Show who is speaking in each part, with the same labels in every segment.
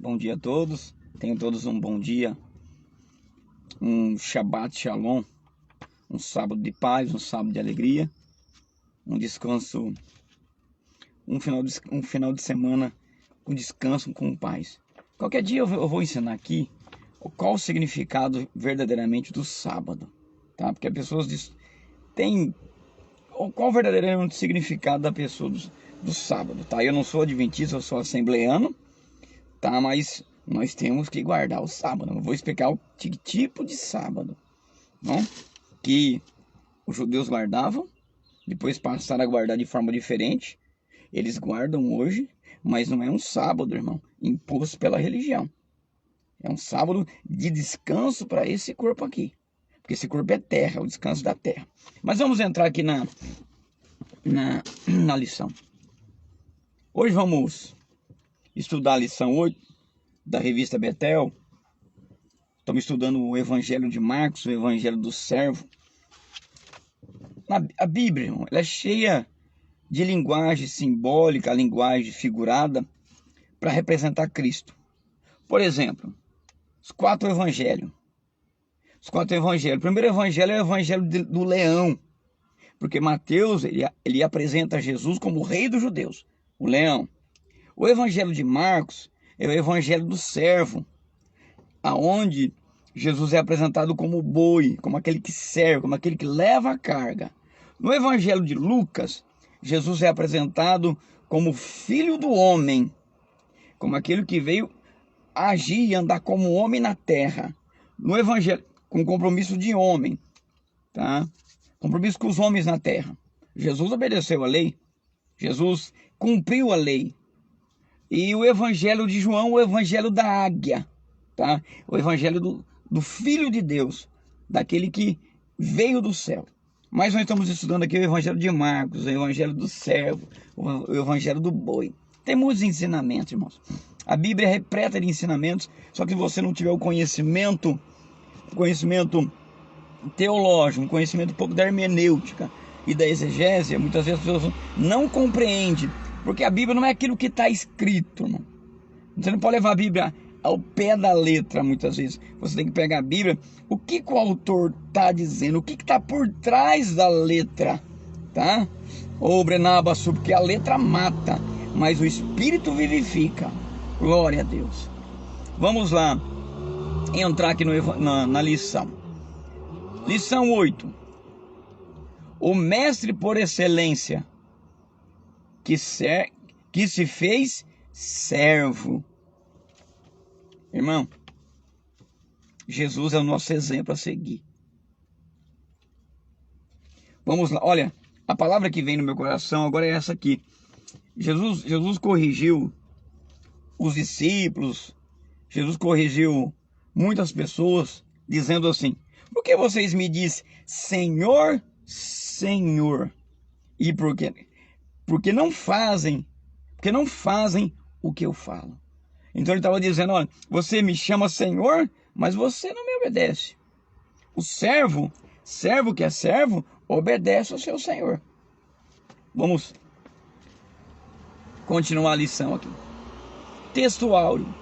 Speaker 1: Bom dia a todos. Tenham todos um bom dia, um Shabbat Shalom, um sábado de paz, um sábado de alegria, um descanso, um final de semana com descanso, com paz. Qualquer dia eu vou ensinar aqui qual o significado verdadeiramente do sábado, tá? Porque as pessoas têm qual verdadeiramente o significado da pessoa do sábado, tá? Eu não sou adventista, eu sou assembleano, tá? Mas nós temos que guardar o sábado. Eu vou explicar o tipo de sábado, não? Que os judeus guardavam, depois passaram a guardar de forma diferente. Eles guardam hoje, mas não é um sábado, irmão, imposto pela religião. É um sábado de descanso para esse corpo aqui, porque esse corpo é terra, o descanso da terra. Mas vamos entrar aqui na lição. Hoje vamos estudar a lição 8 da revista Betel. Estamos estudando o Evangelho de Marcos, o Evangelho do Servo. A Bíblia, irmão, ela é cheia de linguagem simbólica, linguagem figurada para representar Cristo. Por exemplo, os quatro evangelhos. O primeiro evangelho é o evangelho do leão, porque Mateus ele apresenta Jesus como o rei dos judeus, o leão. O evangelho de Marcos é o evangelho do servo, aonde Jesus é apresentado como o boi, como aquele que serve, como aquele que leva a carga. No evangelho de Lucas, Jesus é apresentado como filho do homem, como aquele que veio agir e andar como homem na terra. No evangelho, com compromisso de homem, tá? Compromisso com os homens na terra. Jesus obedeceu a lei, Jesus cumpriu a lei. E o evangelho de João, o evangelho da águia, tá? O evangelho do Filho de Deus, daquele que veio do céu. Mas nós estamos estudando aqui o evangelho de Marcos, o evangelho do servo, o evangelho do boi. Tem muitos ensinamentos, irmãos. A Bíblia é repleta de ensinamentos, só que se você não tiver o conhecimento teológico, um conhecimento um pouco da hermenêutica e da exegese, muitas vezes as pessoas não compreendem, porque a Bíblia não é aquilo que está escrito, irmão. Você não pode levar a Bíblia ao pé da letra, muitas vezes. Você tem que pegar a Bíblia, o que o autor está dizendo, o que está por trás da letra, tá? Ô Brenabaçu, porque a letra mata, mas o Espírito vivifica. Glória a Deus. Vamos lá, entrar aqui na lição. Lição 8. O mestre por excelência, que se fez servo. Irmão, Jesus é o nosso exemplo a seguir. Vamos lá, olha, a palavra que vem no meu coração agora é essa aqui. Jesus corrigiu os discípulos, Jesus corrigiu muitas pessoas, dizendo assim: por que vocês me dizem Senhor, Senhor? E por quê? Porque não fazem o que eu falo. Então ele estava dizendo: olha, você me chama Senhor, mas você não me obedece. O servo que é servo, obedece ao seu Senhor. Vamos continuar a lição aqui. Texto áureo.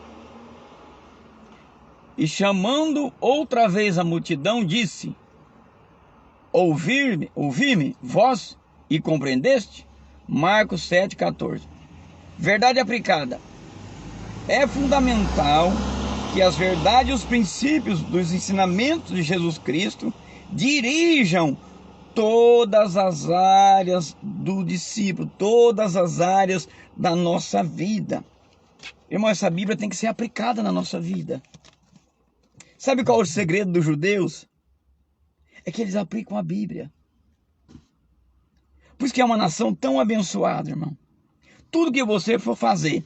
Speaker 1: E chamando outra vez a multidão, disse: ouvi-me, vós, e compreendeste? Marcos 7,14. Verdade aplicada. É fundamental que as verdades e os princípios dos ensinamentos de Jesus Cristo dirijam todas as áreas do discípulo, todas as áreas da nossa vida. Irmão, essa Bíblia tem que ser aplicada na nossa vida. Sabe qual é o segredo dos judeus? É que eles aplicam a Bíblia. Por isso que é uma nação tão abençoada, irmão. Tudo que você for fazer,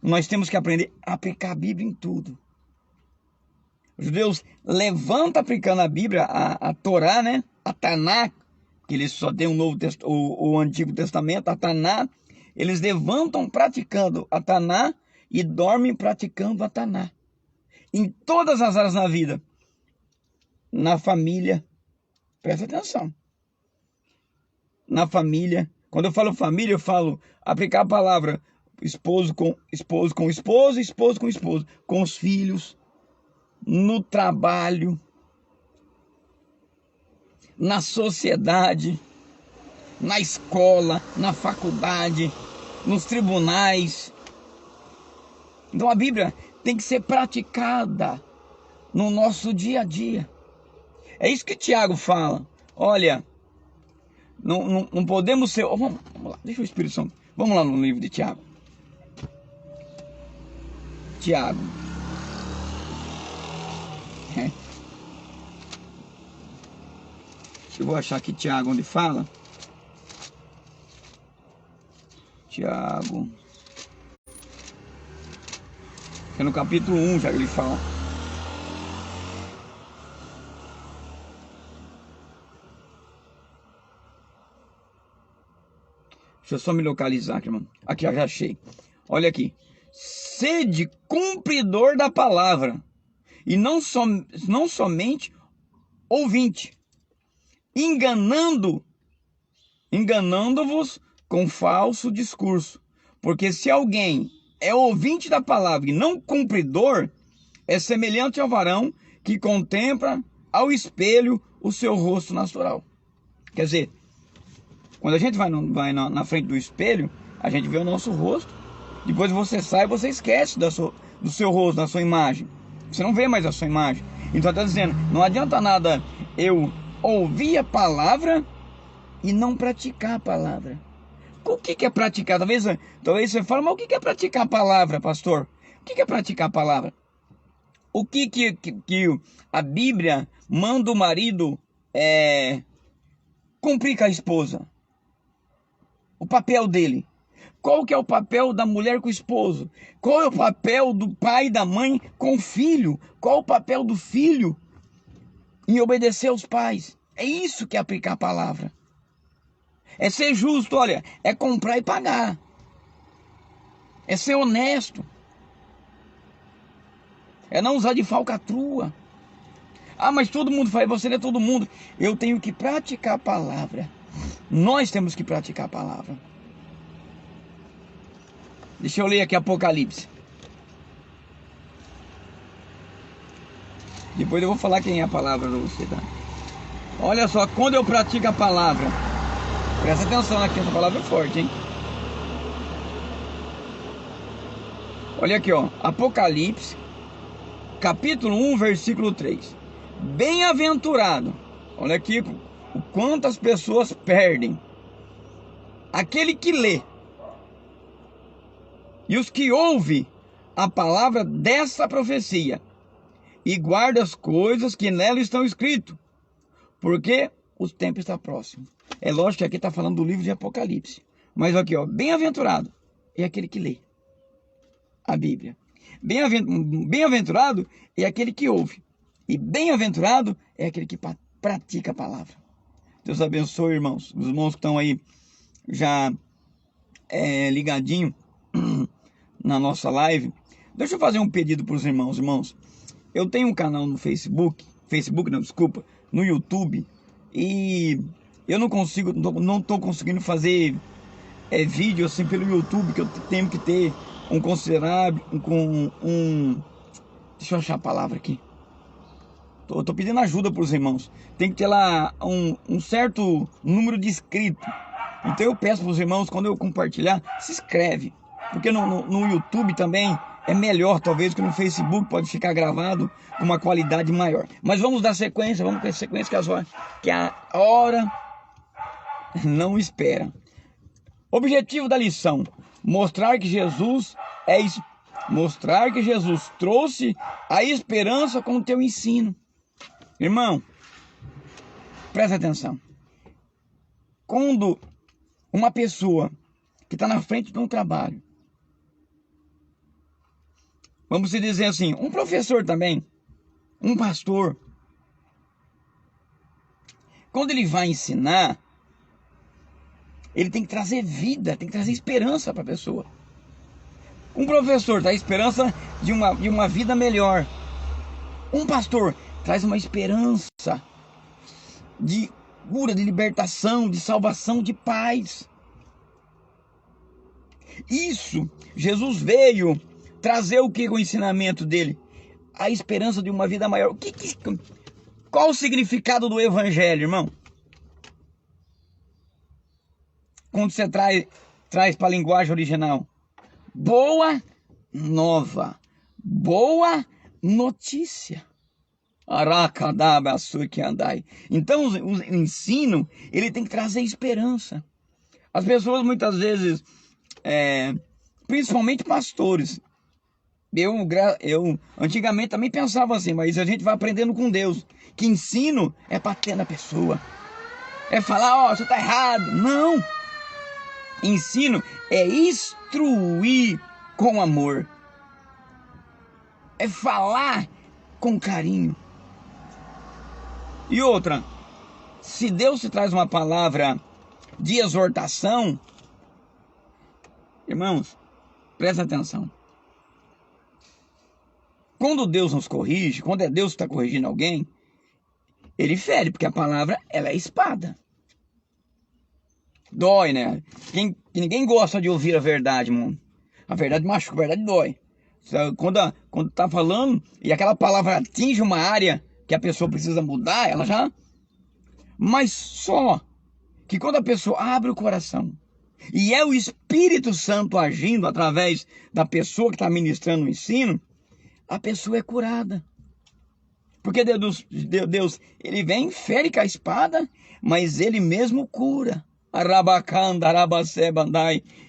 Speaker 1: nós temos que aprender a aplicar a Bíblia em tudo. Os judeus levantam aplicando a Bíblia, a Torá, né? A Taná, que eles só têm o Antigo Testamento, a Taná. Eles levantam praticando a Taná e dormem praticando a Taná. Em todas as áreas na vida. Na família, presta atenção. Na família, quando eu falo família, eu falo aplicar a palavra esposo com esposo com esposa, esposo com esposo, com os filhos, no trabalho, na sociedade, na escola, na faculdade, nos tribunais. Então a Bíblia tem que ser praticada no nosso dia a dia. É isso que Tiago fala. Olha, não podemos ser... Vamos lá, deixa o Espírito Santo. Vamos lá no livro de Tiago. Tiago. Eu vou achar aqui Tiago onde fala. Tiago. É no capítulo 1 já que ele fala. Deixa eu só me localizar aqui, irmão. Aqui, já achei. Olha aqui. Sede cumpridor da palavra, e não somente ouvinte, enganando-vos com falso discurso. Porque se alguém é ouvinte da palavra e não cumpridor, é semelhante ao varão que contempla ao espelho o seu rosto natural. Quer dizer, quando a gente vai na frente do espelho, a gente vê o nosso rosto. Depois você sai, você esquece do seu rosto, da sua imagem. Você não vê mais a sua imagem. Então está dizendo, não adianta nada eu ouvir a palavra e não praticar a palavra. O que é praticar? Talvez você fale, mas o que é praticar a palavra, pastor? O que é praticar a palavra? O que a Bíblia manda o marido cumprir com a esposa? O papel dele. Qual que é o papel da mulher com o esposo? Qual é o papel do pai e da mãe com o filho? Qual o papel do filho em obedecer aos pais? É isso que é aplicar a palavra. É ser justo, olha, é comprar e pagar. É ser honesto. É não usar de falcatrua. Ah, mas todo mundo faz, você não é todo mundo. Eu tenho que praticar a palavra. Nós temos que praticar a palavra. Deixa eu ler aqui Apocalipse. Depois eu vou falar quem é a palavra para você, tá? Olha só, quando eu pratico a palavra, presta atenção aqui, essa palavra é forte, hein? Olha aqui, ó, Apocalipse, capítulo 1, versículo 3. Bem-aventurado, olha aqui o quanto as pessoas perdem. Aquele que lê e os que ouvem a palavra dessa profecia e guarda as coisas que nela estão escritas, porque o tempo está próximo. É lógico que aqui está falando do livro de Apocalipse. Mas aqui, ó, bem-aventurado é aquele que lê a Bíblia. Bem-aventurado é aquele que ouve. E bem-aventurado é aquele que pratica a palavra. Deus abençoe, irmãos. Os irmãos que estão aí já ligadinho na nossa live. Deixa eu fazer um pedido para os irmãos. Irmãos, eu tenho um canal no no YouTube, e eu não estou conseguindo fazer vídeo assim pelo YouTube, que eu tenho que ter um considerável, deixa eu achar a palavra aqui. Tô pedindo ajuda para os irmãos. Tem que ter lá um certo número de inscritos. Então eu peço para os irmãos, quando eu compartilhar, se inscreve. Porque no YouTube também é melhor, talvez, que no Facebook pode ficar gravado com uma qualidade maior. Mas vamos dar sequência, vamos ter sequência que a hora não espera. Objetivo da lição: mostrar que Jesus trouxe a esperança com o teu ensino. Irmão, presta atenção. Quando uma pessoa que está na frente de um trabalho, vamos dizer assim, um professor também, um pastor, quando ele vai ensinar, ele tem que trazer vida, tem que trazer esperança para a pessoa. Um professor traz esperança de uma vida melhor. Um pastor traz uma esperança de cura, de libertação, de salvação, de paz. Isso, Jesus veio trazer o que com o ensinamento dele? A esperança de uma vida maior. Qual o significado do evangelho, irmão? Quando você traz para a linguagem original. Boa nova. Boa notícia. Então o ensino, ele tem que trazer esperança. As pessoas muitas vezes, principalmente pastores, eu antigamente também pensava assim, mas a gente vai aprendendo com Deus, que ensino é para ter na pessoa, é falar, você está errado. Não, ensino é instruir com amor, é falar com carinho. E outra, se Deus te traz uma palavra de exortação, irmãos, presta atenção. Quando Deus nos corrige, quando é Deus que está corrigindo alguém, ele fere, porque a palavra, ela é espada. Dói, né? Ninguém gosta de ouvir a verdade, mano. A verdade machuca, a verdade dói. Quando tá falando e aquela palavra atinge uma área que a pessoa precisa mudar, ela já... Mas só que quando a pessoa abre o coração e é o Espírito Santo agindo através da pessoa que está ministrando o ensino, a pessoa é curada. Porque Deus, ele vem, fere com a espada, mas ele mesmo cura.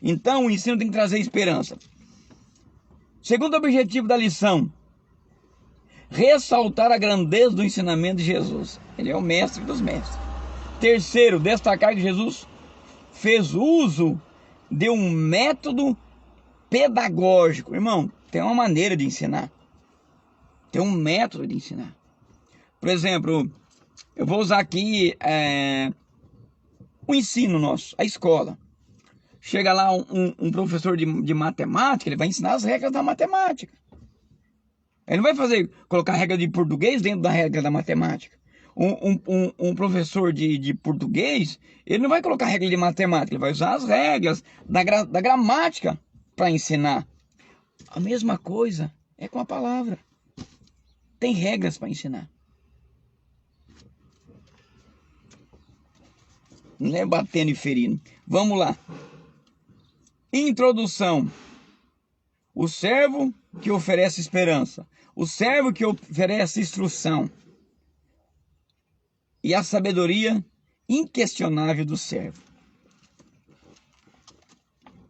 Speaker 1: Então o ensino tem que trazer esperança. Segundo objetivo da lição, ressaltar a grandeza do ensinamento de Jesus. Ele é o mestre dos mestres. Terceiro, destacar que Jesus fez uso de um método pedagógico. Irmão, tem uma maneira de ensinar. Tem um método de ensinar. Por exemplo, eu vou usar aqui o ensino nosso, a escola. Chega lá um professor de matemática, ele vai ensinar as regras da matemática. Ele não vai colocar regra de português dentro da regra da matemática. Um professor de português, ele não vai colocar regra de matemática, ele vai usar as regras da gramática para ensinar. A mesma coisa é com a palavra. Tem regras para ensinar. Não é batendo e ferindo. Vamos lá. Introdução. O servo que oferece esperança. O servo que oferece instrução. E a sabedoria inquestionável do servo.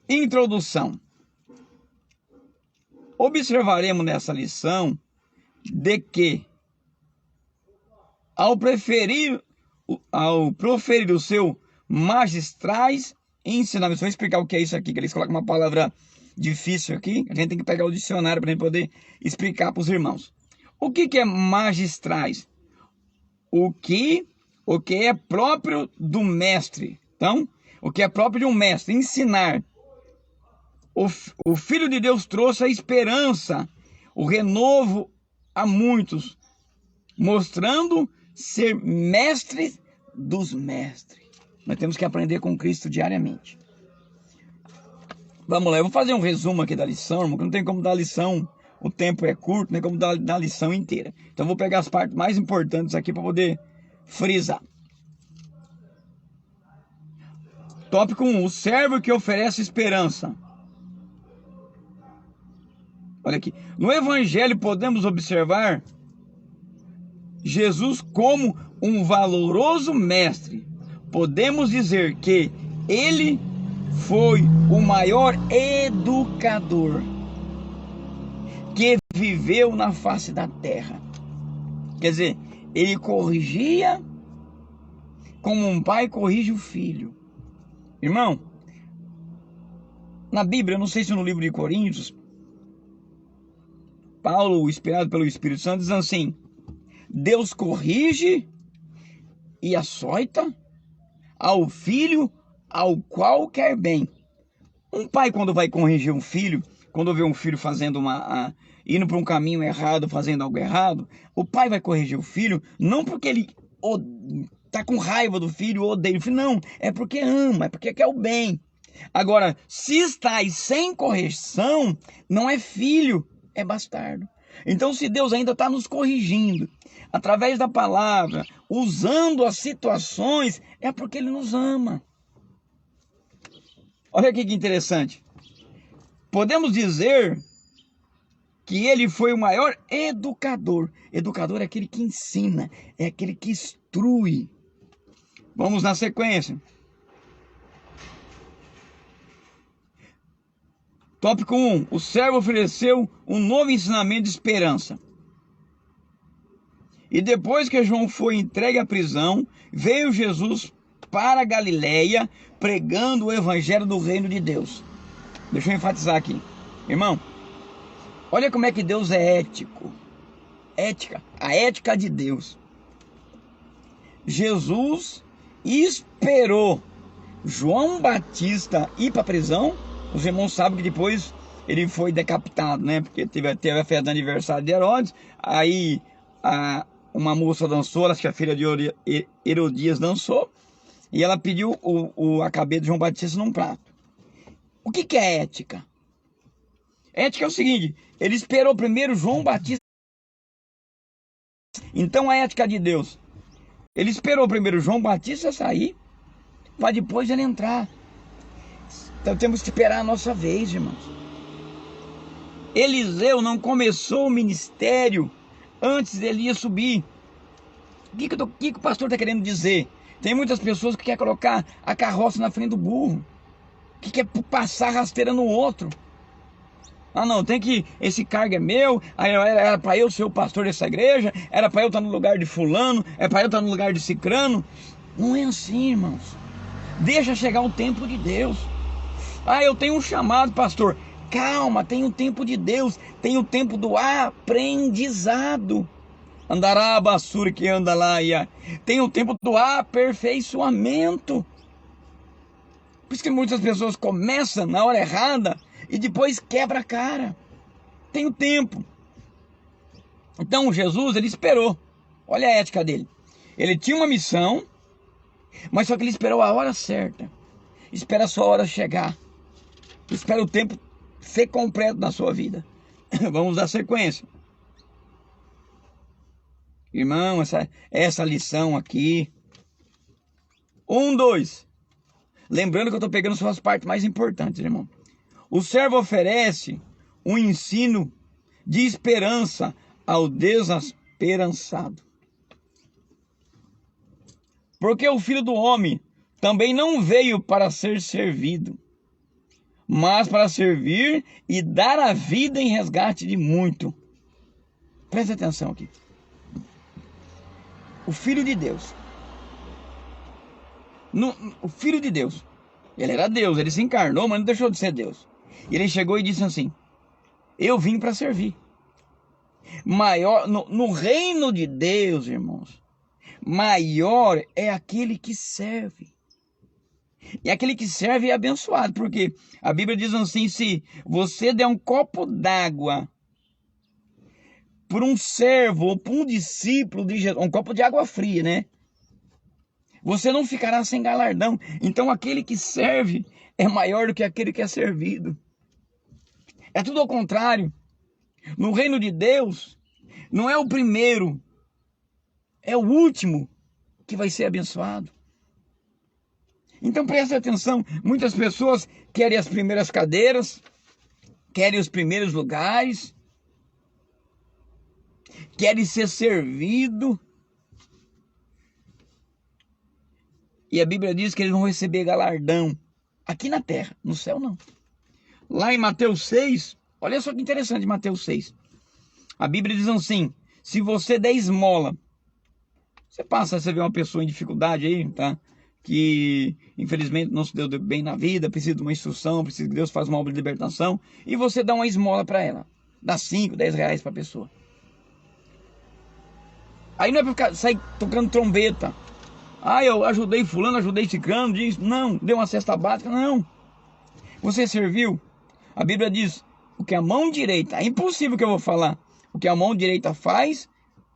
Speaker 1: Introdução. Observaremos nessa lição de que, ao proferir o seu magistrais ensinamentos, vou explicar o que é isso aqui, que eles colocam uma palavra difícil aqui, a gente tem que pegar o dicionário para a gente poder explicar para os irmãos. O que é magistrais? O que é próprio do mestre. Então, o que é próprio de um mestre, ensinar. O Filho de Deus trouxe a esperança, o renovo a muitos, mostrando ser mestre dos mestres. Nós temos que aprender com Cristo diariamente. Vamos lá, eu vou fazer um resumo aqui da lição, irmão, que não tem como dar a lição, o tempo é curto, não tem como dar a lição inteira. Então vou pegar as partes mais importantes aqui para poder frisar. Tópico 1, o servo que oferece esperança. Olha aqui, no Evangelho podemos observar Jesus como um valoroso mestre. Podemos dizer que ele foi o maior educador que viveu na face da terra. Quer dizer, ele corrigia como um pai corrige o filho. Irmão, na Bíblia, eu não sei se no livro de Coríntios, Paulo, inspirado pelo Espírito Santo, diz assim: Deus corrige e açoita ao filho ao qual quer bem. Um pai, quando vai corrigir um filho, quando vê um filho fazendo indo para um caminho errado, fazendo algo errado, o pai vai corrigir o filho, não porque ele tá com raiva do filho ou odeia o filho, não, é porque ama, é porque quer o bem. Agora, se estáis sem correção, não é filho, é bastardo. Então, se Deus ainda está nos corrigindo, através da palavra, usando as situações, é porque Ele nos ama. Olha aqui que interessante. Podemos dizer que Ele foi o maior educador. Educador é aquele que ensina, é aquele que instrui. Vamos na sequência. Tópico 1. O servo ofereceu um novo ensinamento de esperança. E depois que João foi entregue à prisão, veio Jesus para a Galileia, pregando o evangelho do reino de Deus. Deixa eu enfatizar aqui. Irmão, olha como é que Deus é ético. Ética, a ética de Deus. Jesus esperou João Batista ir para a prisão. Os irmãos sabem que depois ele foi decapitado, né? Porque teve a festa do aniversário de Herodes. Aí uma moça dançou, acho que a filha de Herodias dançou. E ela pediu a cabeça de João Batista num prato. O que é ética? Ética é o seguinte: ele esperou primeiro João Batista. Então a ética de Deus: ele esperou primeiro João Batista sair, para depois ele entrar. Então temos que esperar a nossa vez, irmãos. Eliseu não começou o ministério antes dele ia subir. O que o pastor está querendo dizer? Tem muitas pessoas que querem colocar a carroça na frente do burro, que quer passar rasteira no outro. Ah não, tem que, esse cargo é meu, era para eu ser o pastor dessa igreja, era para eu estar no lugar de fulano, é para eu estar no lugar de cicrano. Não é assim, irmãos. Deixa chegar o tempo de Deus. Ah, eu tenho um chamado, pastor. Calma, tem o tempo de Deus, tem o tempo do aprendizado. Andará a basura que anda lá, tem o tempo do aperfeiçoamento. Por isso que muitas pessoas começam na hora errada e depois quebra a cara. Tem o tempo. Então Jesus, ele esperou. Olha a ética dele. Ele tinha uma missão, mas só que ele esperou a hora certa. Espera a sua hora chegar. Espera o tempo ser completo na sua vida. Vamos dar sequência. Irmão, essa lição aqui. 1, 2. Lembrando que eu estou pegando só as partes mais importantes, irmão. O servo oferece um ensino de esperança ao desesperançado. Porque o Filho do Homem também não veio para ser servido, mas para servir e dar a vida em resgate de muito. Presta atenção aqui. O Filho de Deus. O Filho de Deus. Ele era Deus, ele se encarnou, mas não deixou de ser Deus. E ele chegou e disse assim: eu vim para servir. Maior, no reino de Deus, irmãos, maior é aquele que serve. E aquele que serve é abençoado, porque a Bíblia diz assim: se você der um copo d'água por um servo ou por um discípulo de Jesus, um copo de água fria, né? Você não ficará sem galardão. Então aquele que serve é maior do que aquele que é servido. É tudo ao contrário. No reino de Deus, não é o primeiro, é o último que vai ser abençoado. Então preste atenção, muitas pessoas querem as primeiras cadeiras, querem os primeiros lugares, querem ser servido. E a Bíblia diz que eles vão receber galardão aqui na terra, no céu não. Lá em Mateus 6, olha só que interessante, Mateus 6. A Bíblia diz assim: se você der esmola, você vê uma pessoa em dificuldade aí, tá? Que infelizmente não se deu bem na vida, precisa de uma instrução, precisa que Deus faça uma obra de libertação, e você dá uma esmola para ela, dá 5, 10 reais para a pessoa. Aí não é para sair tocando trombeta. Ah, eu ajudei fulano, ajudei ciclano, diz, não, deu uma cesta básica, não. Você serviu. A Bíblia diz: o que a mão direita, é impossível que eu vou falar, o que a mão direita faz,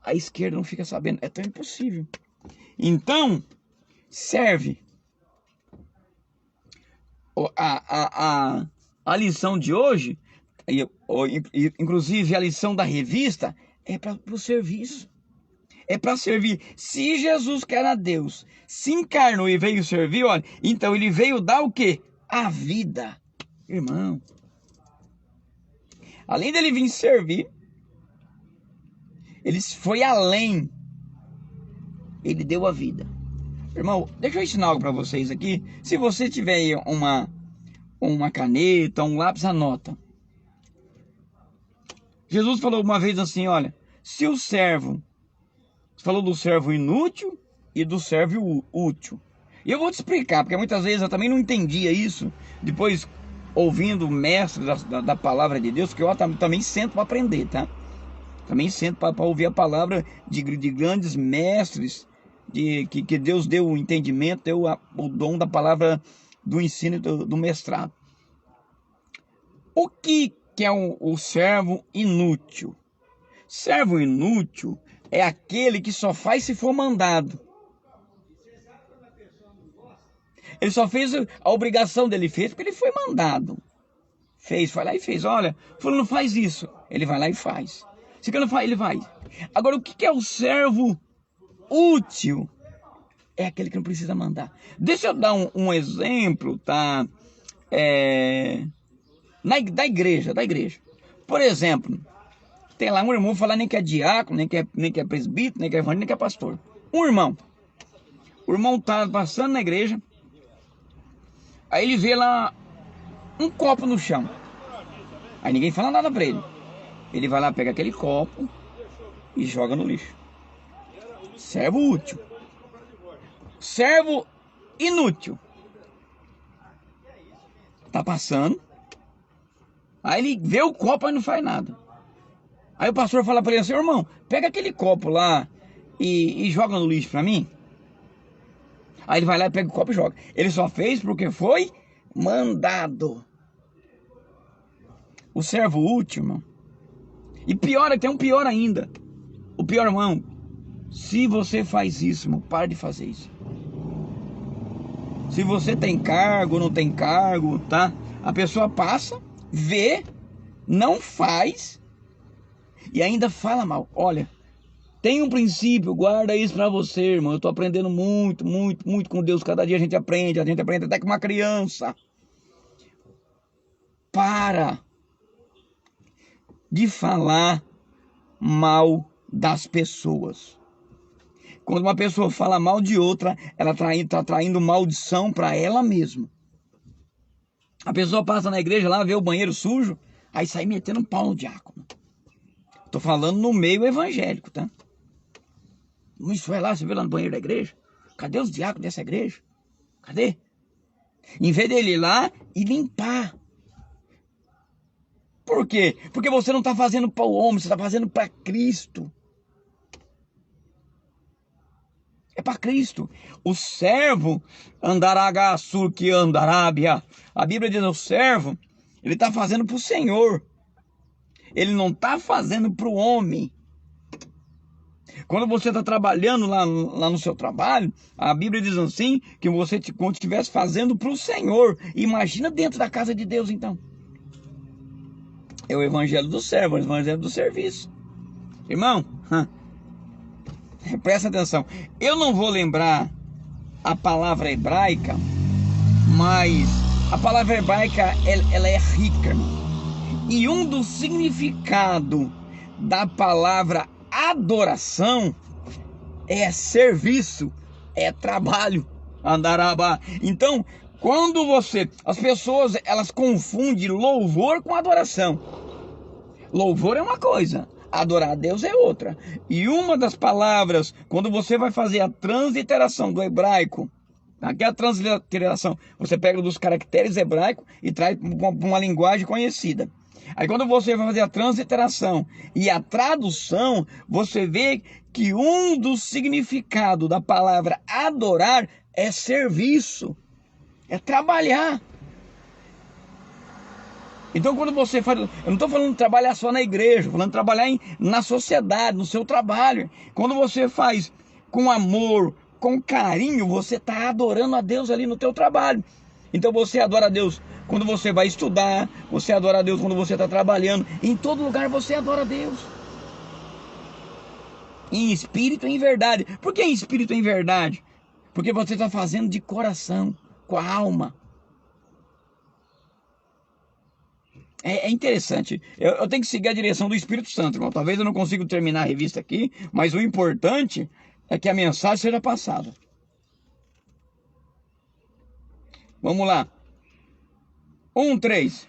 Speaker 1: a esquerda não fica sabendo, é tão impossível. Então, serve. A lição de hoje, inclusive a lição da revista, é para o serviço. É para servir. Se Jesus, que era Deus, se encarnou e veio servir, olha, então ele veio dar o quê? A vida. Irmão, além dele vir servir, ele foi além. Ele deu a vida. Irmão, deixa eu ensinar algo para vocês aqui. Se você tiver aí uma caneta, um lápis, anota. Jesus falou uma vez assim, olha, se o servo, falou do servo inútil e do servo útil. E eu vou te explicar, porque muitas vezes eu também não entendia isso. Depois, ouvindo o mestre da palavra de Deus, que eu também sento para aprender, tá? Também sento para ouvir a palavra de grandes mestres, que Deus deu o entendimento, deu o dom da palavra do ensino do mestrado. O que é o servo inútil? Servo inútil é aquele que só faz se for mandado. Ele só fez a obrigação dele, fez porque ele foi mandado. Foi lá e fez. Olha, fulano faz isso. Ele vai lá e faz. Se ele não faz, ele vai. Agora, o que é o servo útil? É aquele que não precisa mandar. Deixa eu dar um exemplo, tá? Da igreja. Por exemplo, tem lá um irmão falar nem que é diácono, nem que é presbítero, nem que é evangelista, nem que é pastor. Um irmão. O irmão tá passando na igreja. Aí ele vê lá um copo no chão. Aí ninguém fala nada pra ele. Ele vai lá, pega aquele copo e joga no lixo. Servo útil. Servo inútil. Tá passando. Aí ele vê o copo e não faz nada. Aí o pastor fala pra ele assim, irmão, pega aquele copo lá e joga no lixo pra mim. Aí ele vai lá e pega o copo e joga. Ele só fez porque foi mandado. O servo útil, irmão. E pior, tem um pior ainda. O pior, irmão, se você faz isso, irmão, para de fazer isso. Se você tem cargo ou não tem cargo, tá? A pessoa passa, vê, não faz e ainda fala mal. Olha, tem um princípio, guarda isso pra você, irmão. Eu tô aprendendo muito com Deus. Cada dia a gente aprende até com uma criança. Para de falar mal das pessoas. Quando uma pessoa fala mal de outra, ela está traindo maldição para ela mesma. A pessoa passa na igreja lá, vê o banheiro sujo, aí sai metendo um pau no diácono. Tô falando no meio evangélico, tá? Isso vai lá, você vê lá no banheiro da igreja? Cadê os diáconos dessa igreja? Cadê? Em vez dele ir lá e limpar. Por quê? Porque você não está fazendo para o homem, você está fazendo para Cristo. É para Cristo. O servo andará que andarábia. A Bíblia diz, o servo, ele está fazendo para o Senhor. Ele não está fazendo para o homem. Quando você está trabalhando lá no seu trabalho, a Bíblia diz assim, que você quando estivesse fazendo para o Senhor. Imagina dentro da casa de Deus, então. É o evangelho do servo, o evangelho do serviço. Irmão, presta atenção. Eu não vou lembrar a palavra hebraica, mas a palavra hebraica, ela é rica, irmão. E um dos significados da palavra adoração é serviço, é trabalho, andarabá. Então, quando as pessoas, elas confundem louvor com adoração. Louvor é uma coisa, adorar a Deus é outra. E uma das palavras, quando você vai fazer a transliteração do hebraico, aqui é a transliteração, você pega dos caracteres hebraicos e traz para uma linguagem conhecida. Aí quando você vai fazer a transliteração e a tradução, você vê que um dos significados da palavra adorar é serviço, é trabalhar. Então quando você faz, eu não estou falando de trabalhar só na igreja, estou falando de trabalhar na sociedade, no seu trabalho. Quando você faz com amor, com carinho, você está adorando a Deus ali no teu trabalho. Então você adora a Deus quando você vai estudar, você adora a Deus quando você está trabalhando, em todo lugar você adora a Deus. Em espírito e em verdade. Por que em espírito e em verdade? Porque você está fazendo de coração, com a alma. É interessante. Eu tenho que seguir a direção do Espírito Santo, irmão. Talvez eu não consiga terminar a revista aqui, mas o importante é que a mensagem seja passada. Vamos lá. 1:3.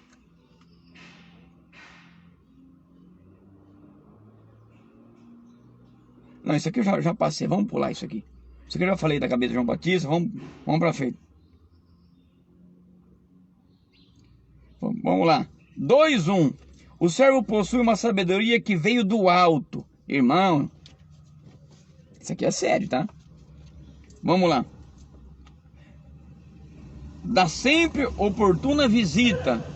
Speaker 1: Não, isso aqui eu já passei. Vamos pular isso aqui. Isso aqui eu já falei da cabeça de João Batista. Vamos para frente. Vamos lá. 2:1. O servo possui uma sabedoria que veio do alto. Irmão, isso aqui é sério, tá? Vamos lá. Dá sempre oportuna visita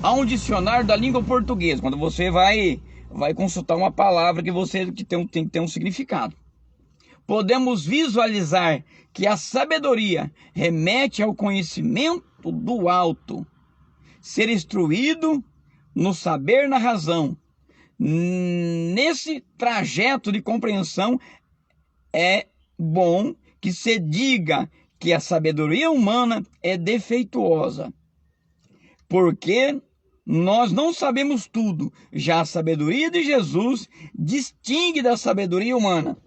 Speaker 1: a um dicionário da língua portuguesa. Quando você vai consultar uma palavra que tem que ter um significado. Podemos visualizar que a sabedoria remete ao conhecimento do alto. Ser instruído no saber, na razão. Nesse trajeto de compreensão é bom que se diga que a sabedoria humana é defeituosa, porque nós não sabemos tudo. Já a sabedoria de Jesus distingue da sabedoria humana.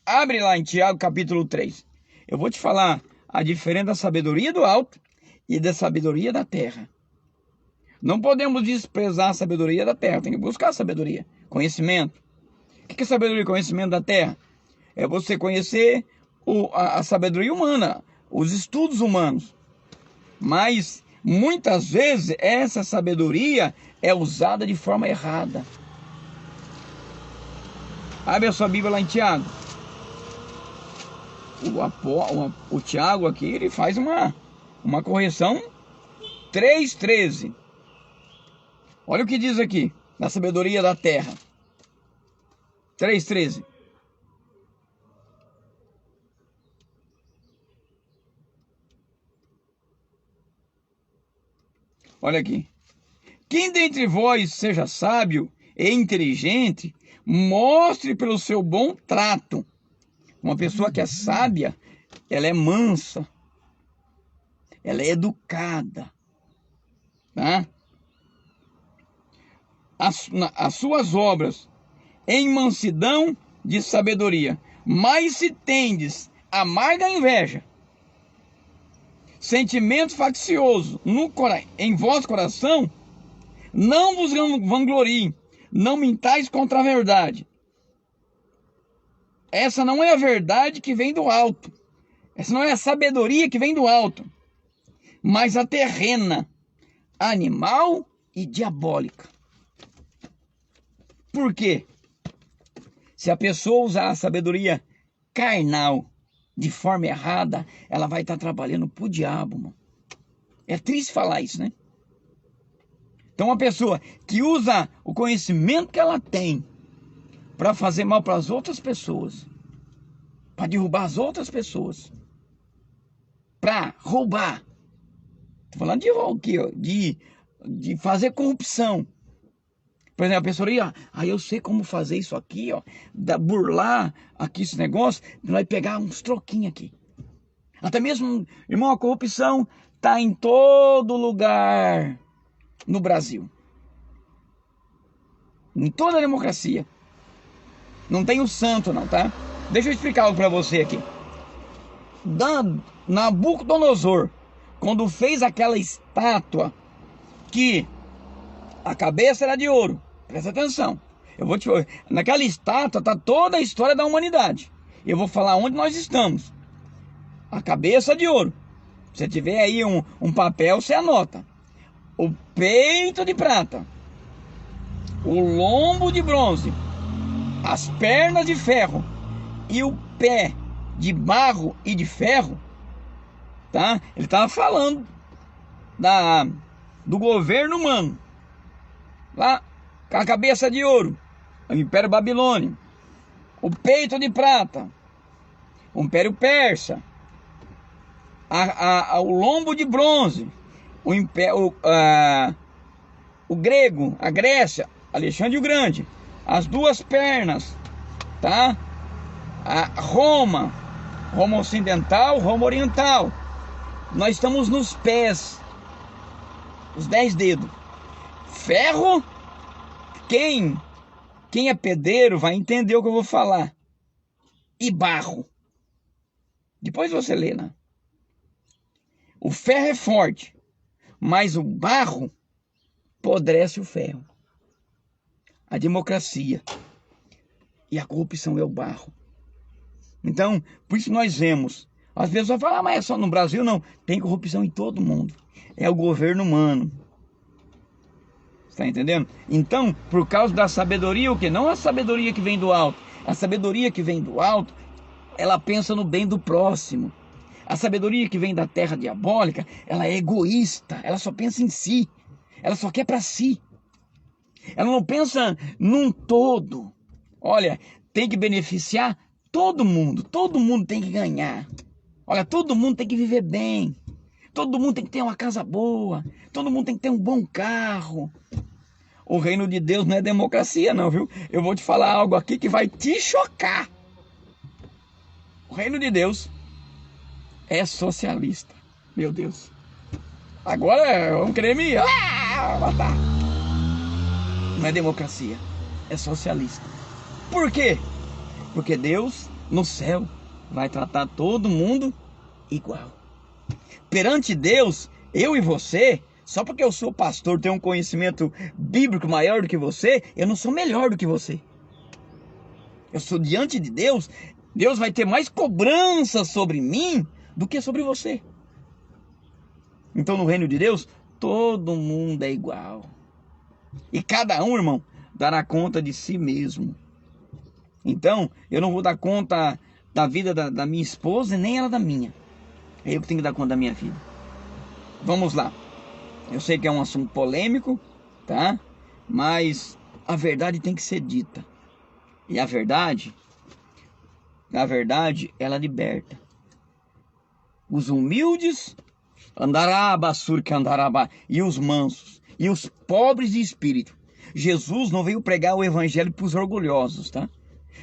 Speaker 1: Abre lá em Tiago capítulo 3. Eu vou te falar a diferença da sabedoria do alto e da sabedoria da terra. Não podemos desprezar a sabedoria da terra. Tem que buscar a sabedoria, conhecimento. O que é sabedoria e conhecimento da terra? É você conhecer a sabedoria humana, os estudos humanos. Mas muitas vezes essa sabedoria é usada de forma errada. Abre a sua Bíblia lá em Tiago. O Tiago aqui, ele faz uma correção. 3:13. Olha o que diz aqui, da sabedoria da terra. 3:13. Olha aqui. Quem dentre vós seja sábio e inteligente, mostre pelo seu bom trato. Uma pessoa que é sábia, ela é mansa, ela é educada, tá? As suas obras em mansidão de sabedoria. Mas se tendes amarga inveja, sentimento faccioso em vosso coração, não vos vangloriem, não mintais contra a verdade. Essa não é a verdade que vem do alto. Essa não é a sabedoria que vem do alto, mas a terrena, animal e diabólica. Por quê? Se a pessoa usar a sabedoria carnal de forma errada, ela vai estar trabalhando pro diabo, mano. É triste falar isso, né? Então, uma pessoa que usa o conhecimento que ela tem para fazer mal para as outras pessoas, para derrubar as outras pessoas, para roubar. Estou falando de fazer corrupção. Por exemplo, a pessoa eu sei como fazer isso aqui, ó, burlar aqui esse negócio, vai pegar uns troquinhos aqui. Até mesmo, irmão, a corrupção está em todo lugar no Brasil. Em toda a democracia. Não tem o santo não, tá? Deixa eu explicar algo para você aqui. Nabucodonosor, quando fez aquela estátua que a cabeça era de ouro, presta atenção. Naquela estátua está toda a história da humanidade. Eu vou falar onde nós estamos. A cabeça de ouro. Se você tiver aí um papel, você anota. O peito de prata. O lombo de bronze. As pernas de ferro. E o pé de barro e de ferro. Tá? Ele estava falando do governo humano. Lá, com a cabeça de ouro, o Império Babilônico. O peito de prata, o Império Persa. o lombo de bronze, o grego, a Grécia, Alexandre o Grande, as duas pernas, tá? A Roma ocidental, Roma oriental. Nós estamos nos pés, os 10 dedos. Ferro, quem é pedreiro vai entender o que eu vou falar. E barro. Depois você lê, né? O ferro é forte, mas o barro apodrece o ferro. A democracia e a corrupção é o barro. Então, por isso nós vemos. As pessoas falam, mas é só no Brasil? Não, tem corrupção em todo mundo. É o governo humano. Está entendendo? Então, por causa da sabedoria, o que? Não a sabedoria que vem do alto. A sabedoria que vem do alto, ela pensa no bem do próximo. A sabedoria que vem da terra diabólica, ela é egoísta. Ela só pensa em si. Ela só quer para si. Ela não pensa num todo. Olha, tem que beneficiar todo mundo. Todo mundo tem que ganhar. Olha, todo mundo tem que viver bem. Todo mundo tem que ter uma casa boa. Todo mundo tem que ter um bom carro. O reino de Deus não é democracia não, viu? Eu vou te falar algo aqui que vai te chocar. O reino de Deus é socialista. Meu Deus. Agora vamos querer me matar. Não é democracia. É socialista. Por quê? Porque Deus, no céu, vai tratar todo mundo igual. Perante Deus, eu e você, só porque eu sou pastor, tenho um conhecimento bíblico maior do que você, eu não sou melhor do que você. Eu sou diante de Deus, Deus vai ter mais cobrança sobre mim do que sobre você. Então no reino de Deus, todo mundo é igual. E cada um, irmão, dará conta de si mesmo. Então, eu não vou dar conta da vida da minha esposa e nem ela da minha. É eu que tenho que dar conta da minha vida. Vamos lá. Eu sei que é um assunto polêmico, tá? Mas a verdade tem que ser dita. E a verdade, ela liberta. Os humildes andará surca andará, e os mansos, e os pobres de espírito. Jesus não veio pregar o evangelho para os orgulhosos, tá?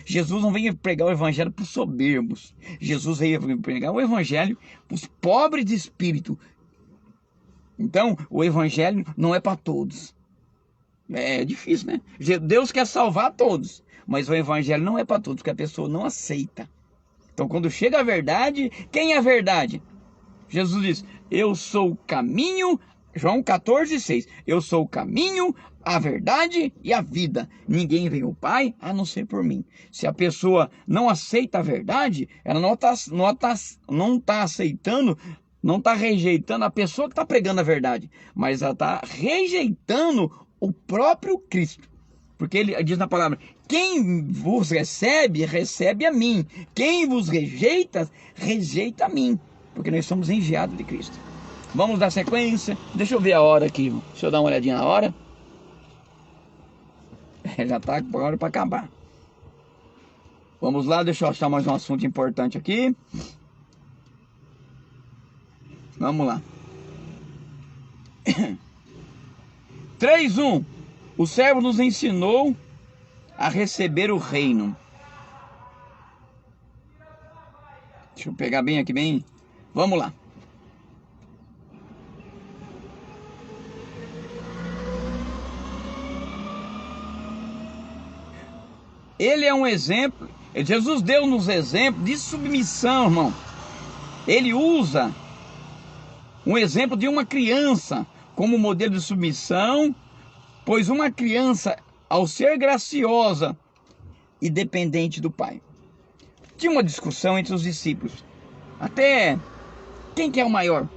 Speaker 1: Jesus não veio pregar o evangelho para os soberbos. Jesus veio pregar o evangelho para os pobres de espírito. Então, o evangelho não é para todos. É difícil, né? Deus quer salvar todos, mas o evangelho não é para todos, porque a pessoa não aceita. Então, quando chega a verdade, quem é a verdade? Jesus diz, eu sou o caminho, João 14,6. Eu sou o caminho, a verdade e a vida. Ninguém vem ao Pai a não ser por mim. Se a pessoa não aceita a verdade, ela não está aceitando, não está rejeitando a pessoa que está pregando a verdade, mas ela está rejeitando o próprio Cristo. Porque ele diz na palavra, quem vos recebe, recebe a mim. Quem vos rejeita, rejeita a mim. Porque nós somos enviados de Cristo. Vamos dar sequência. Deixa eu ver a hora aqui. Deixa eu dar uma olhadinha na hora. Já está a hora para acabar. Vamos lá, deixa eu achar mais um assunto importante aqui. Vamos lá. 3:1. O servo nos ensinou a receber o reino. Deixa eu pegar bem aqui, bem. Vamos lá. Ele é um exemplo. Jesus deu-nos exemplo de submissão, irmão. Ele usa um exemplo de uma criança como modelo de submissão, pois uma criança, ao ser graciosa e dependente do pai. Tinha uma discussão entre os discípulos. Até quem que é o maior?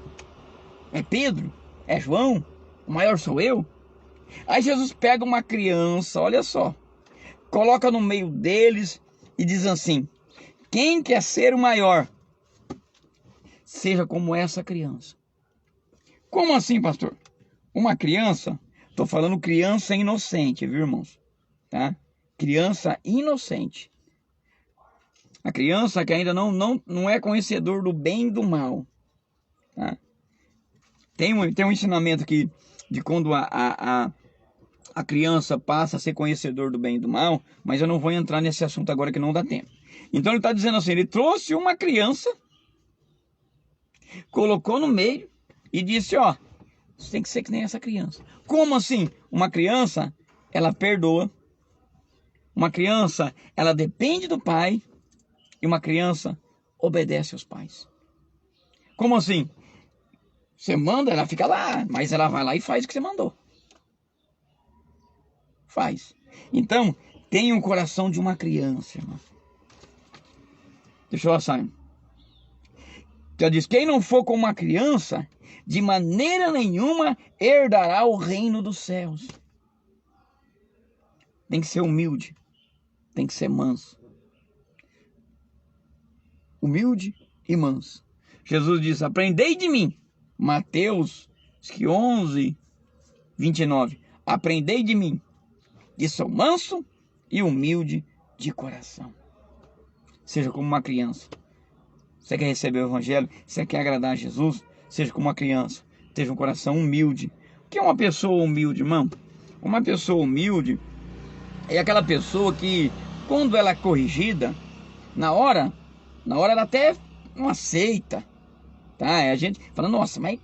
Speaker 1: É Pedro? É João? O maior sou eu? Aí Jesus pega uma criança, olha só, coloca no meio deles e diz assim: quem quer ser o maior? Seja como essa criança. Como assim, pastor? Uma criança, estou falando criança inocente, viu, irmãos? Tá? Criança inocente. A criança que ainda não é conhecedor do bem e do mal. Tá? Tem um ensinamento aqui de quando a criança passa a ser conhecedor do bem e do mal, mas eu não vou entrar nesse assunto agora que não dá tempo. Então ele está dizendo assim, ele trouxe uma criança, colocou no meio e disse, ó, você tem que ser que nem essa criança. Como assim? Uma criança, ela perdoa. Uma criança, ela depende do pai. E uma criança obedece aos pais. Como assim? Você manda, ela fica lá, mas ela vai lá e faz o que você mandou. Faz. Então, tem o coração de uma criança, irmão. Deixa eu passar. Já diz, quem não for como uma criança, de maneira nenhuma herdará o reino dos céus. Tem que ser humilde. Tem que ser manso. Humilde e manso. Jesus diz, aprendei de mim. Mateus 11, 29. Aprendei de mim, que sou manso e humilde de coração. Seja como uma criança. Você quer receber o evangelho? Você quer agradar a Jesus? Seja como uma criança. Tenha um coração humilde. O que é uma pessoa humilde, irmão? Uma pessoa humilde é aquela pessoa que, quando ela é corrigida, na hora ela até não aceita. Tá? A gente fala, nossa, mas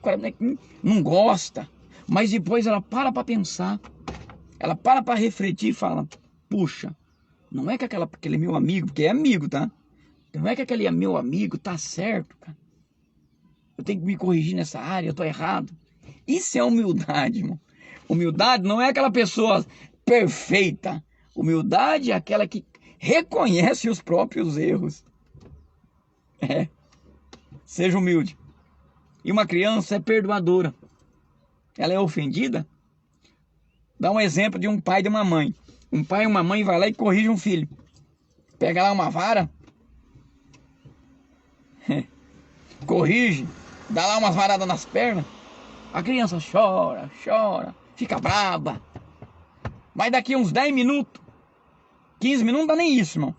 Speaker 1: não gosta. Mas depois ela para pensar. Ela para refletir e fala, puxa, não é que aquele meu amigo, porque é amigo, tá? Não é que aquele meu amigo tá certo, cara. Eu tenho que me corrigir nessa área, eu tô errado. Isso é humildade, irmão. Humildade não é aquela pessoa perfeita. Humildade é aquela que reconhece os próprios erros. É. Seja humilde. E uma criança é perdoadora. Ela é ofendida. Dá um exemplo de um pai e de uma mãe. Um pai e uma mãe vai lá e corrige um filho. Pega lá uma vara. Corrige. Dá lá umas varadas nas pernas. A criança chora, fica braba. Mas daqui uns 10 minutos, 15 minutos, não dá nem isso, irmão.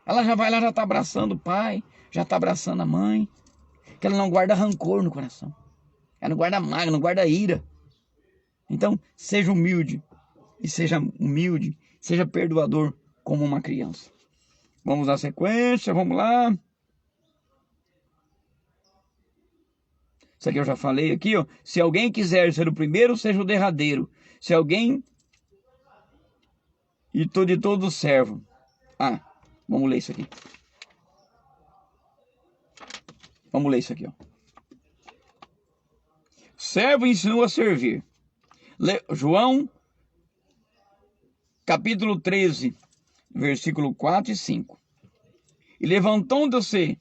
Speaker 1: Ela já vai lá, já tá abraçando o pai, já tá abraçando a mãe. Que ela não guarda rancor no coração. Ela não guarda mágoa, não guarda ira. Então, seja humilde. E seja humilde, seja perdoador como uma criança. Vamos à sequência, vamos lá. Isso aqui eu já falei aqui, ó. Se alguém quiser ser o primeiro, seja o derradeiro. Se alguém... E de todo servo. Vamos ler isso aqui. Vamos ler isso aqui, ó. Servo ensinou a servir. João, capítulo 13, versículo 4 e 5. E levantou-se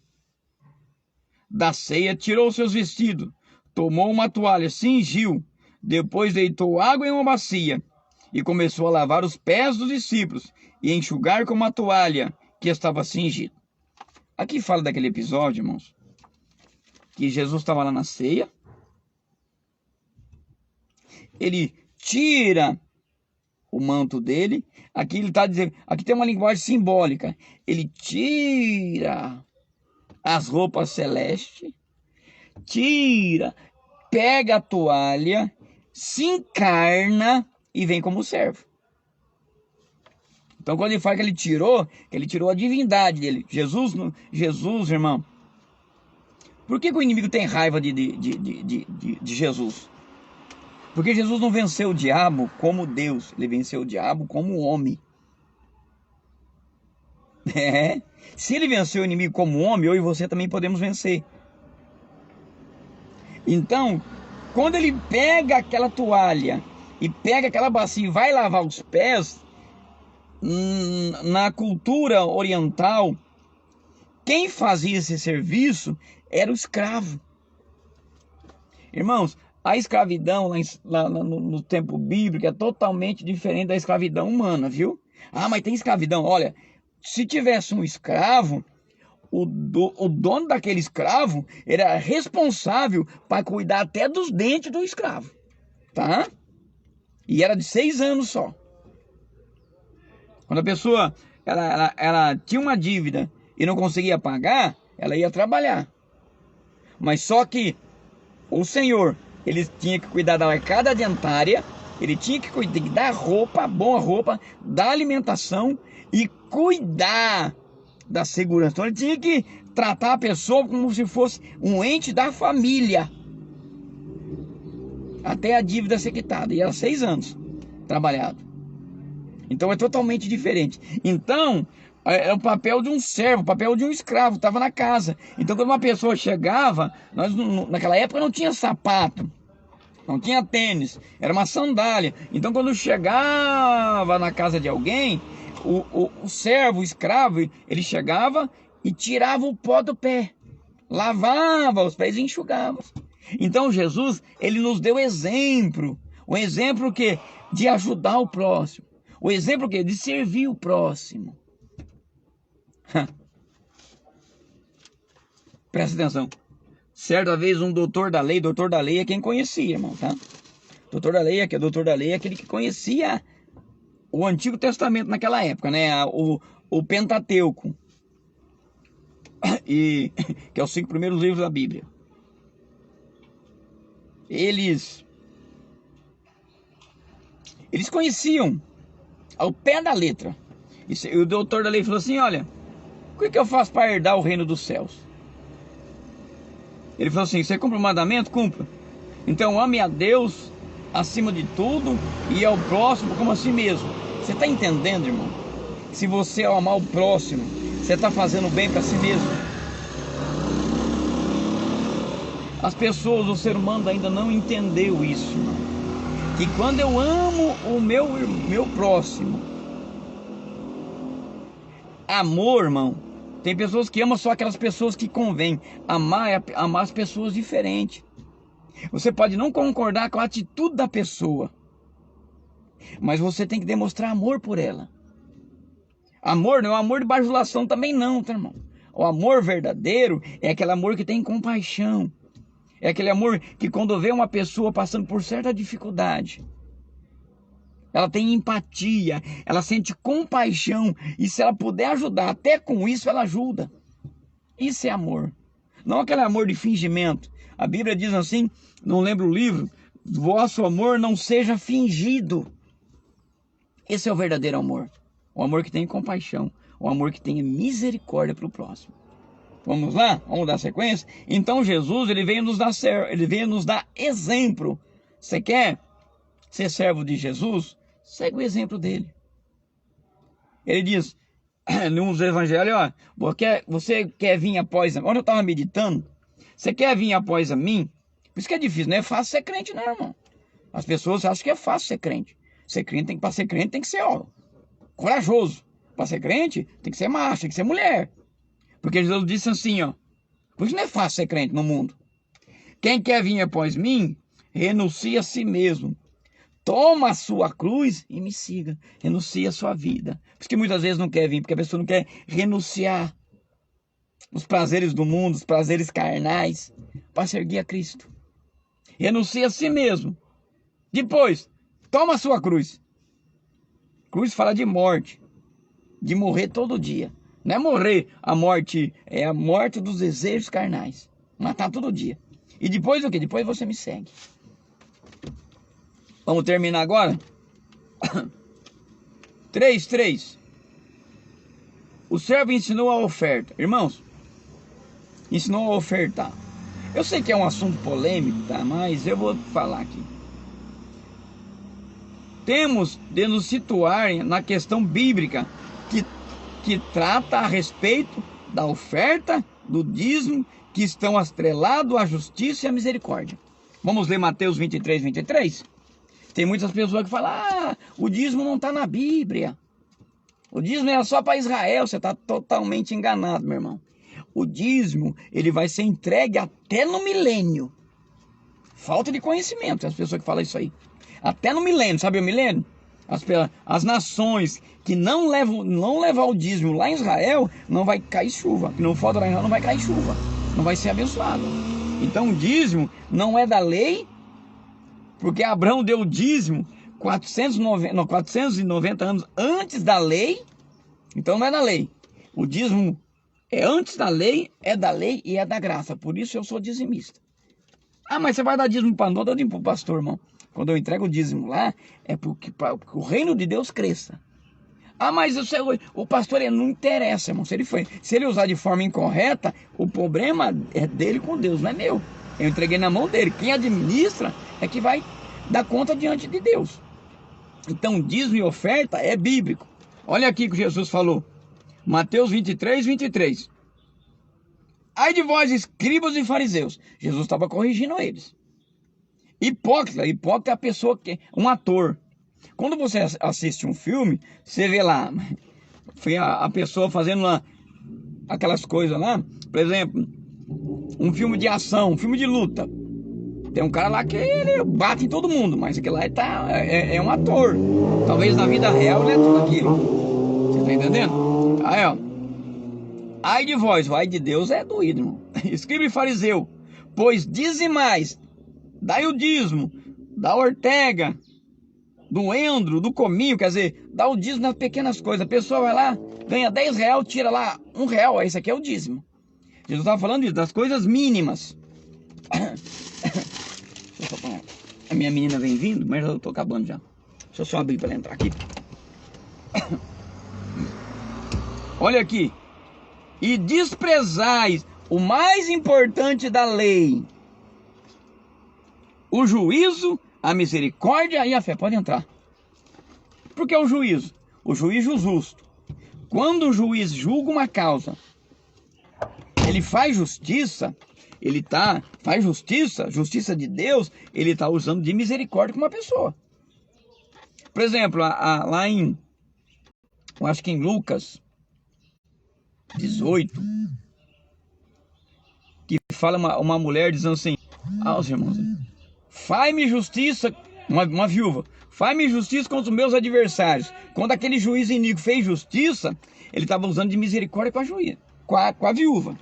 Speaker 1: da ceia, tirou seus vestidos, tomou uma toalha, cingiu, depois deitou água em uma bacia e começou a lavar os pés dos discípulos e enxugar com uma toalha que estava cingida. Aqui fala daquele episódio, irmãos, que Jesus estava lá na ceia, ele tira o manto dele, aqui ele está dizendo, aqui tem uma linguagem simbólica, ele tira as roupas celestes, pega a toalha, se encarna e vem como servo. Então quando ele fala que ele tirou a divindade dele. Jesus, irmão, por que o inimigo tem raiva de Jesus? Porque Jesus não venceu o diabo como Deus, ele venceu o diabo como homem. Se ele venceu o inimigo como homem, eu e você também podemos vencer. Então, quando ele pega aquela toalha e pega aquela bacia e vai lavar os pés, na cultura oriental, quem fazia esse serviço era o escravo. Irmãos, a escravidão lá no tempo bíblico é totalmente diferente da escravidão humana, viu? Mas tem escravidão. Olha, se tivesse um escravo, o dono daquele escravo era responsável para cuidar até dos dentes do escravo, tá? E era de 6 anos só. Quando a pessoa ela tinha uma dívida e não conseguia pagar, ela ia trabalhar. Mas só que O senhor, ele tinha que cuidar da arcada dentária, ele tinha que cuidar da roupa, boa roupa, da alimentação e cuidar da segurança. Então ele tinha que tratar a pessoa como se fosse um ente da família, até a dívida ser quitada. E era 6 anos trabalhado. Então é totalmente diferente. Então é o papel de um servo, o papel de um escravo, estava na casa. Então quando uma pessoa chegava, naquela época não tinha sapato, não tinha tênis, era uma sandália. Então quando chegava na casa de alguém, o servo, o escravo, ele chegava e tirava o pó do pé, lavava os pés e enxugava. Então Jesus, ele nos deu exemplo. O exemplo que de ajudar o próximo. O exemplo que de servir o próximo. Presta atenção. Certa vez um doutor da lei é quem conhecia, irmão, tá? Doutor da lei é aquele que conhecia o Antigo Testamento naquela época, né? O Pentateuco. Que é os 5 primeiros livros da Bíblia. Eles conheciam ao pé da letra. E o doutor da lei falou assim: olha, o que eu faço para herdar o reino dos céus? Ele falou assim: você cumpre o mandamento? Cumpra. Então ame a Deus acima de tudo e ao próximo como a si mesmo. Você está entendendo, irmão? Se você amar o próximo, você está fazendo bem para si mesmo. As pessoas, o ser humano ainda não entendeu isso, irmão. Que quando eu amo o meu próximo, amor, irmão, tem pessoas que amam só aquelas pessoas que convêm. Amar é amar as pessoas diferentes. Você pode não concordar com a atitude da pessoa, mas você tem que demonstrar amor por ela. Amor não é um amor de bajulação também não, tá, irmão? O amor verdadeiro é aquele amor que tem compaixão. É aquele amor que quando vê uma pessoa passando por certa dificuldade, ela tem empatia, ela sente compaixão, e se ela puder ajudar, até com isso ela ajuda. Isso é amor. Não aquele amor de fingimento. A Bíblia diz assim, não lembro o livro: vosso amor não seja fingido. Esse é o verdadeiro amor. O amor que tem compaixão, o amor que tem misericórdia para o próximo. Vamos lá? Vamos dar sequência? Então Jesus, ele veio nos dar exemplo. Você quer ser servo de Jesus? Segue o exemplo dele. Ele diz, nos evangelhos, ó, você quer vir após a mim? Onde eu estava meditando, você quer vir após a mim? Por isso que é difícil, não é fácil ser crente, não, irmão. As pessoas acham que é fácil ser crente. Para ser crente tem que ser, ó, corajoso. Para ser crente tem que ser macho, tem que ser mulher. Porque Jesus disse assim, ó, por isso não é fácil ser crente no mundo. Quem quer vir após mim, renuncia a si mesmo. Toma a sua cruz e me siga. Renuncia a sua vida. Por isso que muitas vezes não quer vir, porque a pessoa não quer renunciar os prazeres do mundo, os prazeres carnais, para seguir a Cristo. Renuncia a si mesmo. Depois, toma a sua cruz. Cruz fala de morte, de morrer todo dia. Não é morrer a morte, é a morte dos desejos carnais. Matar todo dia. E depois o quê? Depois você me segue. Vamos terminar agora? 3:3. O servo ensinou a oferta. Irmãos, ensinou a ofertar. Eu sei que é um assunto polêmico, tá? Mas eu vou falar aqui. Temos de nos situar na questão bíblica que trata a respeito da oferta, do dízimo, que estão atrelados à justiça e à misericórdia. Vamos ler Mateus 23:23? Tem muitas pessoas que falam, o dízimo não está na Bíblia. O dízimo é só para Israel. Você está totalmente enganado, meu irmão. O dízimo, ele vai ser entregue até no milênio. Falta de conhecimento, as pessoas que falam isso aí. Até no milênio, sabe o milênio? As nações que não levar o dízimo lá em Israel, não vai cair chuva. Que não falta lá em Israel, não vai cair chuva. Não vai ser abençoado. Então o dízimo não é da lei, porque Abraão deu o dízimo 490 anos antes da lei. Então não é da lei. O dízimo é antes da lei e é da graça. Por isso eu sou dizimista. Ah, mas você vai dar dízimo para não, eu dou dízimo para o pastor, irmão. Quando eu entrego o dízimo lá, é porque o reino de Deus cresça. Ah, mas o pastor não interessa, irmão. Se ele usar de forma incorreta, o problema é dele com Deus, não é meu. Eu entreguei na mão dele. Quem administra é que vai dar conta diante de Deus. Então, dízimo e oferta é bíblico. Olha aqui o que Jesus falou. Mateus 23, 23. Ai de vós, escribas e fariseus. Jesus estava corrigindo eles. Hipócrita é a pessoa que um ator. Quando você assiste um filme, você vê lá, foi a pessoa fazendo lá aquelas coisas lá, por exemplo, um filme de ação, um filme de luta. Tem um cara lá que ele bate em todo mundo, mas aquele lá é um ator. Talvez na vida real ele é tudo aquilo. Você tá entendendo? Aí, ó. Ai de vós, o ai de Deus é doído, irmão. Escriba e fariseu, pois dizimais, dai o dízimo, da ortega, do endro, do cominho, quer dizer, dá o dízimo nas pequenas coisas. A pessoa vai lá, ganha 10 reais, tira lá R$1, esse aqui é o dízimo. Jesus estava falando disso, das coisas mínimas. A minha menina vem vindo, mas eu estou acabando já. Deixa eu só abrir para ela entrar aqui. Olha aqui. E desprezais o mais importante da lei, o juízo, a misericórdia e a fé. Pode entrar. Por que o juízo? O juízo justo. Quando o juiz julga uma causa, ele faz justiça, justiça de Deus, ele está usando de misericórdia com uma pessoa. Por exemplo, lá eu acho que em Lucas 18, que fala uma mulher dizendo assim, aos irmãos, faz-me justiça, uma viúva, faz-me justiça contra os meus adversários. Quando aquele juiz iníquo fez justiça, ele estava usando de misericórdia com a viúva.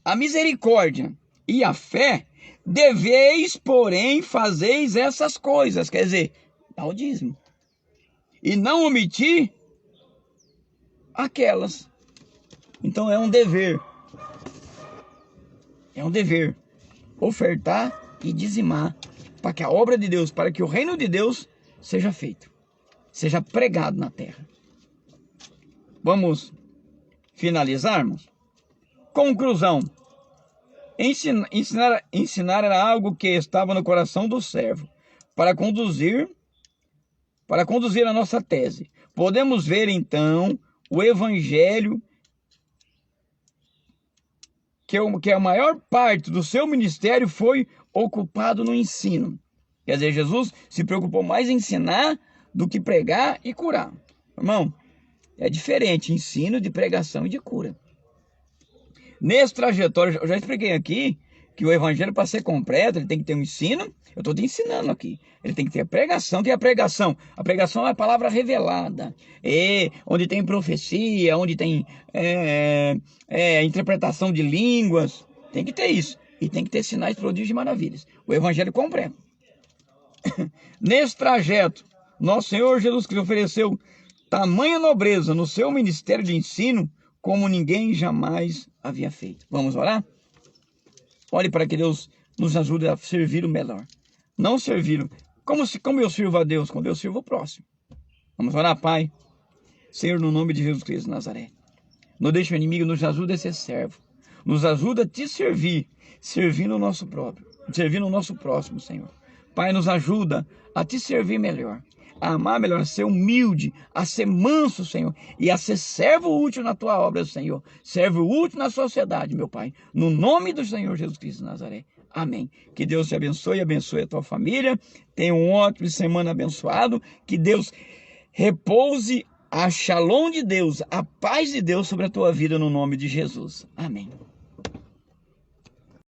Speaker 1: A misericórdia e a fé, deveis, porém, fazeis essas coisas, quer dizer, dá o dízimo, e não omitir aquelas. Então é um dever. É um dever ofertar e dizimar para que a obra de Deus, para que o reino de Deus seja feito, seja pregado na terra. Vamos finalizarmos? Conclusão. Ensinar era algo que estava no coração do servo para conduzir a nossa tese. Podemos ver então o evangelho que a maior parte do seu ministério foi ocupado no ensino. Quer dizer, Jesus se preocupou mais em ensinar do que pregar e curar. Irmão, é diferente ensino de pregação e de cura. Nesse trajetório, eu já expliquei aqui que o evangelho, para ser completo, ele tem que ter um ensino. Eu estou te ensinando aqui. Ele tem que ter a pregação. Que é a pregação? A pregação é a palavra revelada. Onde tem profecia, onde tem interpretação de línguas. Tem que ter isso. E tem que ter sinais, prodígios e maravilhas. O evangelho completo. Nesse trajeto, nosso Senhor Jesus Cristo ofereceu tamanha nobreza no seu ministério de ensino como ninguém jamais havia feito. Vamos orar? Olhe para que Deus nos ajude a servir o melhor. Não servir como eu sirvo a Deus, quando eu sirvo o próximo. Vamos orar, Pai. Senhor, no nome de Jesus Cristo de Nazaré. Não deixe o inimigo, nos ajuda a ser servo. Nos ajuda a te servir, servindo o nosso próprio, servindo o nosso próximo, Senhor. Pai, nos ajuda a te servir melhor, a amar melhor, a ser humilde, a ser manso, Senhor, e a ser servo útil na tua obra, Senhor. Servo útil na sociedade, meu Pai. No nome do Senhor Jesus Cristo de Nazaré. Amém. Que Deus te abençoe, abençoe a tua família. Tenha um ótimo semana abençoado. Que Deus repouse a shalom de Deus, a paz de Deus sobre a tua vida no nome de Jesus. Amém.